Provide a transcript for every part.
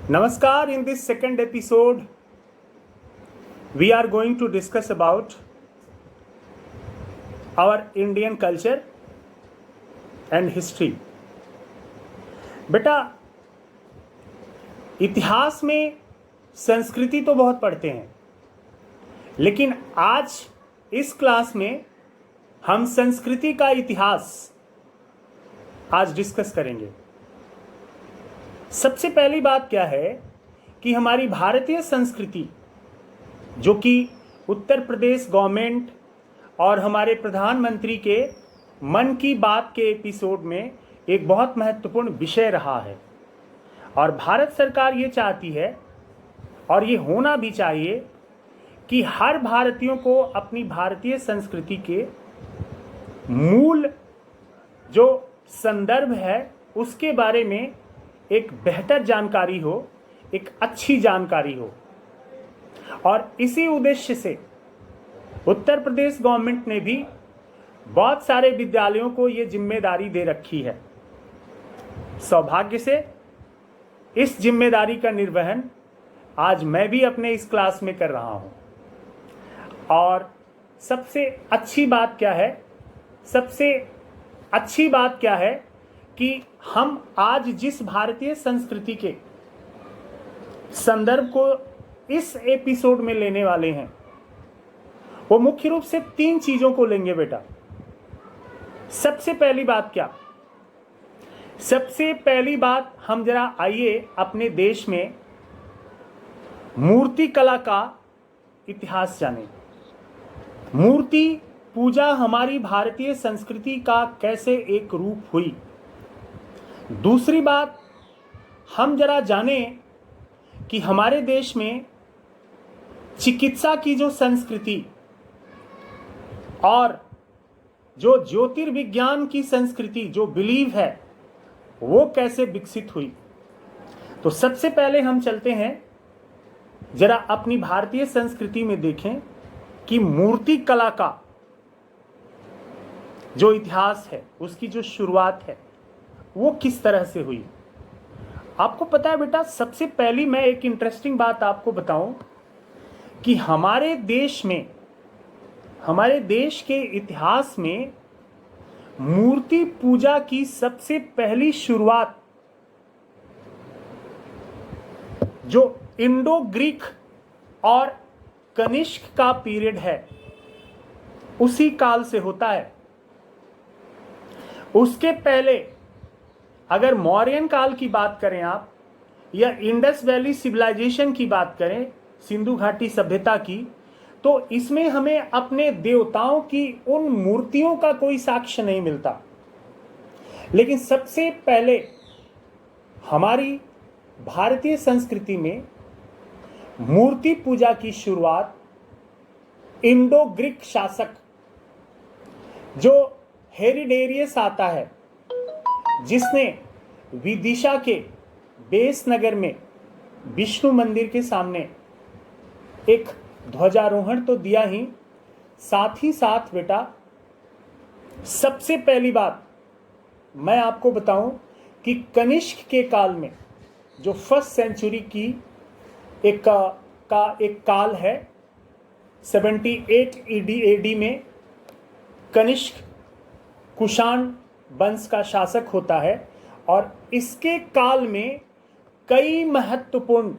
Namaskar. In this second episode, we are going to discuss about our Indian culture and history. बेटा, इतिहास में संस्कृति तो बहुत पढ़ते हैं, लेकिन आज इस क्लास में हम संस्कृति का इतिहास आज डिस्कस करेंगे। सबसे पहली बात क्या है कि हमारी भारतीय संस्कृति, जो कि उत्तर प्रदेश गवर्नमेंट और हमारे प्रधानमंत्री के मन की बात के एपिसोड में एक बहुत महत्वपूर्ण विषय रहा है, और भारत सरकार ये चाहती है और ये होना भी चाहिए कि हर भारतीयों को अपनी भारतीय संस्कृति के मूल जो संदर्भ है उसके बारे में एक बेहतर जानकारी हो, एक अच्छी जानकारी हो। और इसी उद्देश्य से उत्तर प्रदेश गवर्नमेंट ने भी बहुत सारे विद्यालयों को ये जिम्मेदारी दे रखी है। सौभाग्य से इस जिम्मेदारी का निर्वहन आज मैं भी अपने इस क्लास में कर रहा हूँ। और सबसे अच्छी बात क्या है कि हम आज जिस भारतीय संस्कृति के संदर्भ को इस एपिसोड में लेने वाले हैं वो मुख्य रूप से 3 चीजों को लेंगे बेटा। सबसे पहली बात हम जरा आइए अपने देश में मूर्ति कला का इतिहास जानें। मूर्ति पूजा हमारी भारतीय संस्कृति का कैसे एक रूप हुई। दूसरी बात, हम जरा जानें कि हमारे देश में चिकित्सा की जो संस्कृति और जो ज्योतिर्विज्ञान की संस्कृति जो बिलीव है वो कैसे विकसित हुई। तो सबसे पहले हम चलते हैं, जरा अपनी भारतीय संस्कृति में देखें कि मूर्ति कला का जो इतिहास है, उसकी जो शुरुआत है वो किस तरह से हुई। आपको पता है बेटा, सबसे पहली मैं एक इंटरेस्टिंग बात आपको बताऊं कि हमारे देश के इतिहास में मूर्ति पूजा की सबसे पहली शुरुआत जो इंडो ग्रीक और कनिष्क का पीरियड है उसी काल से होता है। उसके पहले अगर मौर्यन काल की बात करें आप, या इंडस वैली सिविलाइजेशन की बात करें, सिंधु घाटी सभ्यता की, तो इसमें हमें अपने देवताओं की उन मूर्तियों का कोई साक्ष्य नहीं मिलता। लेकिन सबसे पहले हमारी भारतीय संस्कृति में मूर्ति पूजा की शुरुआत इंडो ग्रीक शासक जो हेरिडेरियस आता है, जिसने विदिशा के बेस नगर में विष्णु मंदिर के सामने एक ध्वजारोहण तो दिया ही, साथ ही साथ बेटा सबसे पहली बात मैं आपको बताऊं कि कनिष्क के काल में जो फर्स्ट सेंचुरी की एक काल है, 78 AD में कनिष्क कुषाण वंश का शासक होता है, और इसके काल में कई महत्वपूर्ण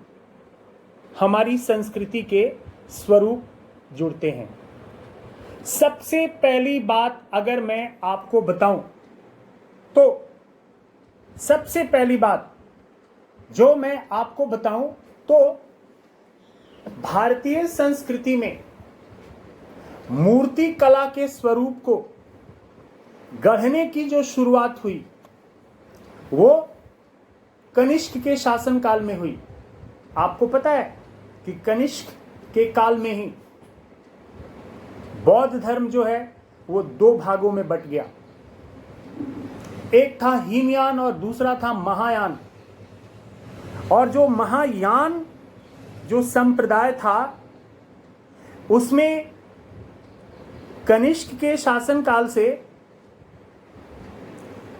हमारी संस्कृति के स्वरूप जुड़ते हैं। सबसे पहली बात अगर मैं आपको बताऊं तो सबसे पहली बात जो मैं आपको बताऊं तो भारतीय संस्कृति में मूर्ति कला के स्वरूप को गढ़ने की जो शुरुआत हुई वो कनिष्क के शासनकाल में हुई। आपको पता है कि कनिष्क के काल में ही बौद्ध धर्म जो है वो 2 भागों में बट गया। एक था हीनयान और दूसरा था महायान। और जो महायान जो संप्रदाय था उसमें कनिष्क के शासनकाल से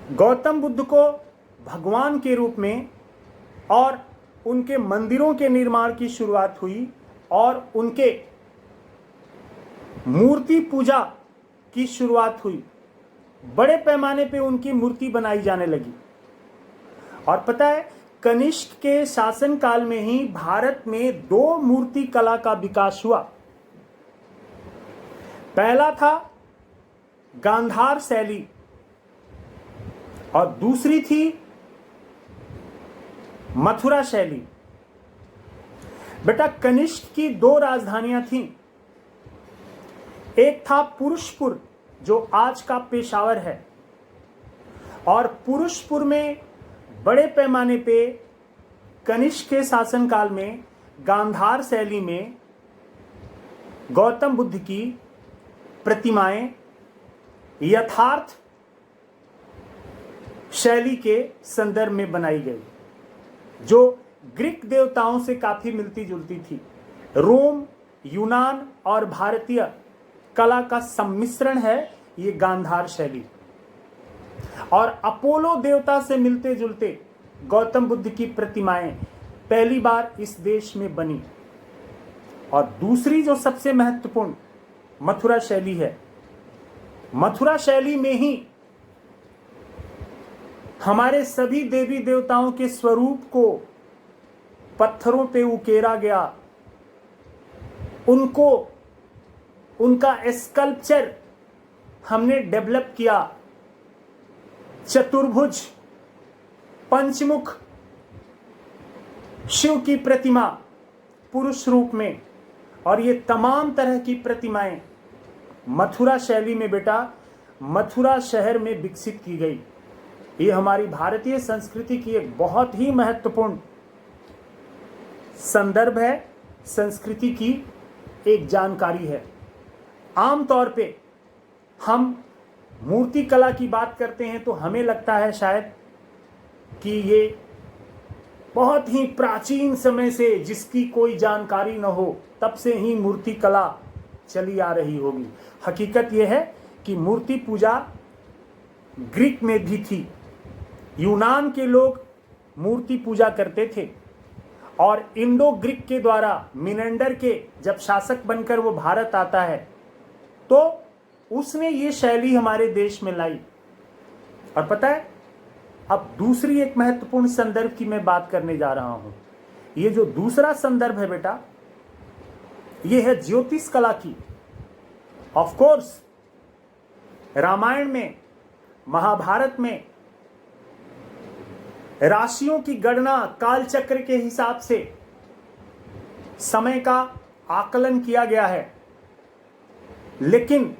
गौतम बुद्ध को भगवान के रूप में और उनके मंदिरों के निर्माण की शुरुआत हुई और उनके मूर्ति पूजा की शुरुआत हुई। बड़े पैमाने पे उनकी मूर्ति बनाई जाने लगी। और पता है, कनिष्क के शासनकाल में ही भारत में दो मूर्ति कला का विकास हुआ। पहला था गांधार शैली और दूसरी थी मथुरा शैली। बेटा, कनिष्क की दो राजधानियां थीं। एक था पुरुषपुर, जो आज का पेशावर है, और पुरुषपुर में बड़े पैमाने पे कनिष्क के शासनकाल में गांधार शैली में गौतम बुद्ध की प्रतिमाएं यथार्थ शैली के संदर्भ में बनाई गई, जो ग्रीक देवताओं से काफी मिलती जुलती थी। रोम, यूनान और भारतीय कला का सम्मिश्रण है ये गांधार शैली। और अपोलो देवता से मिलते जुलते गौतम बुद्ध की प्रतिमाएं पहली बार इस देश में बनी। और दूसरी जो सबसे महत्वपूर्ण मथुरा शैली है, मथुरा शैली में ही हमारे सभी देवी देवताओं के स्वरूप को पत्थरों पे उकेरा गया, उनको उनका स्कल्पचर हमने डेवलप किया। चतुर्भुज, पंचमुख शिव की प्रतिमा पुरुष रूप में, और ये तमाम तरह की प्रतिमाएं मथुरा शैली में बेटा मथुरा शहर में विकसित की गई। ये हमारी भारतीय संस्कृति की एक बहुत ही महत्वपूर्ण संदर्भ है, संस्कृति की एक जानकारी है। आमतौर पे हम मूर्ति कला की बात करते हैं तो हमें लगता है शायद कि ये बहुत ही प्राचीन समय से, जिसकी कोई जानकारी न हो, तब से ही मूर्ति कला चली आ रही होगी। हकीकत यह है कि मूर्ति पूजा ग्रीक में भी थी। यूनान के लोग मूर्ति पूजा करते थे, और इंडो ग्रीक के द्वारा मिनेंडर के जब शासक बनकर वो भारत आता है तो उसने ये शैली हमारे देश में लाई। और पता है, अब दूसरी एक महत्वपूर्ण संदर्भ की मैं बात करने जा रहा हूं। ये जो दूसरा संदर्भ है बेटा, ये है ज्योतिष कला की। ऑफ कोर्स, रामायण में, महाभारत में राशियों की गणना कालचक्र के हिसाब से समय का आकलन किया गया है, लेकिन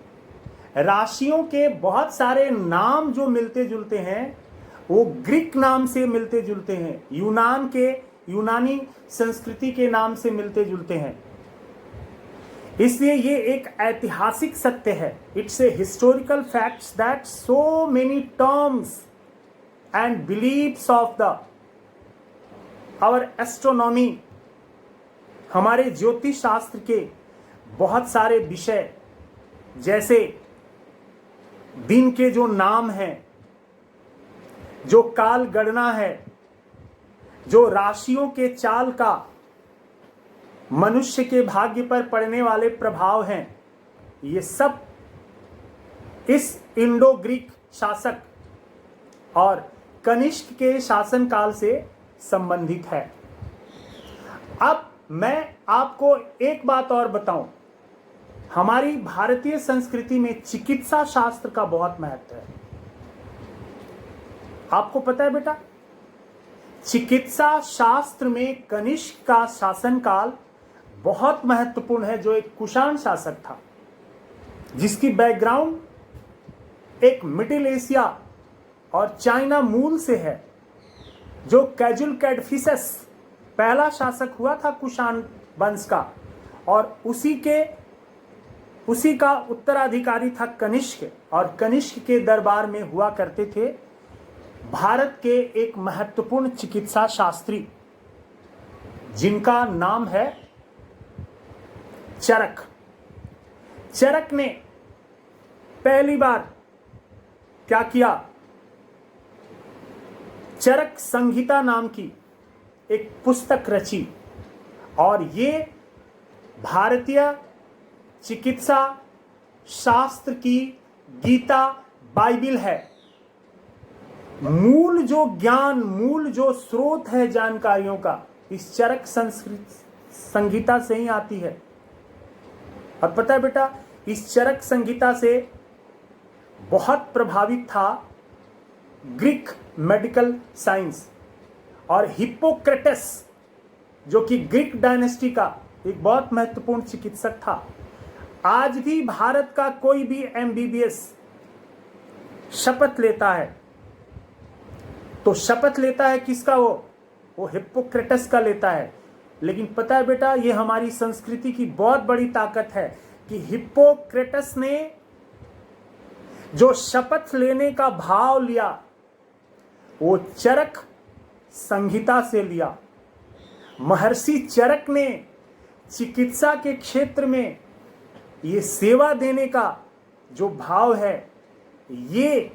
राशियों के बहुत सारे नाम जो मिलते जुलते हैं वो ग्रीक नाम से मिलते जुलते हैं, यूनानी संस्कृति के नाम से मिलते जुलते हैं। इसलिए ये एक ऐतिहासिक सत्य है। It's a historical facts that so many terms and believes of our astronomy, हमारे ज्योतिष शास्त्र के बहुत सारे विषय, जैसे दिन के जो नाम हैं, जो काल गणना है, जो राशियों के चाल का मनुष्य के भाग्य पर पड़ने वाले प्रभाव हैं, ये सब इस इंडो ग्रीक शासक और कनिष्क के शासनकाल से संबंधित है। अब मैं आपको एक बात और बताऊं, हमारी भारतीय संस्कृति में चिकित्सा शास्त्र का बहुत महत्व है। आपको पता है बेटा, चिकित्सा शास्त्र में कनिष्क का शासनकाल बहुत महत्वपूर्ण है, जो एक कुषाण शासक था, जिसकी बैकग्राउंड एक मिडिल एशिया और चाइना मूल से है, जो कैजुल कैडफिसस पहला शासक हुआ था कुषाण वंश का, और उसी का उत्तराधिकारी था कनिष्क, और कनिष्क के दरबार में हुआ करते थे भारत के एक महत्वपूर्ण चिकित्सा शास्त्री, जिनका नाम है चरक। चरक ने पहली बार क्या किया, चरक संहिता नाम की एक पुस्तक रची और ये भारतीय चिकित्सा शास्त्र की गीता बाइबिल है। मूल जो ज्ञान, मूल जो स्रोत है जानकारियों का, इस चरक संहिता से ही आती है। और पता है बेटा, इस चरक संहिता से बहुत प्रभावित था ग्रीक मेडिकल साइंस और हिप्पोक्रेटस, जो कि ग्रीक डायनेस्टी का एक बहुत महत्वपूर्ण चिकित्सक था। आज भी भारत का कोई भी एमबीबीएस शपथ लेता है तो शपथ लेता है किसका? वो हिप्पोक्रेटस का लेता है। लेकिन पता है बेटा, ये हमारी संस्कृति की बहुत बड़ी ताकत है कि हिप्पोक्रेटस ने जो शपथ लेने का भाव लिया वो चरक संहिता से लिया। महर्षि चरक ने चिकित्सा के क्षेत्र में ये सेवा देने का जो भाव है, ये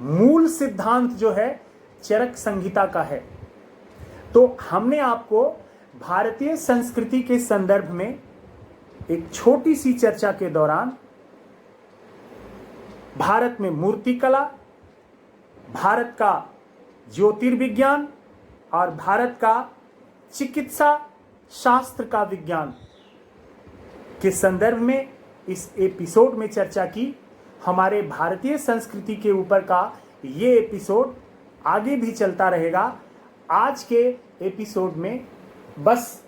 मूल सिद्धांत जो है चरक संहिता का है। तो हमने आपको भारतीय संस्कृति के संदर्भ में एक छोटी सी चर्चा के दौरान भारत में मूर्तिकला, भारत का ज्योतिर्विज्ञान और भारत का चिकित्सा शास्त्र का विज्ञान के संदर्भ में इस एपिसोड में चर्चा की। हमारे भारतीय संस्कृति के ऊपर का ये एपिसोड आगे भी चलता रहेगा। आज के एपिसोड में बस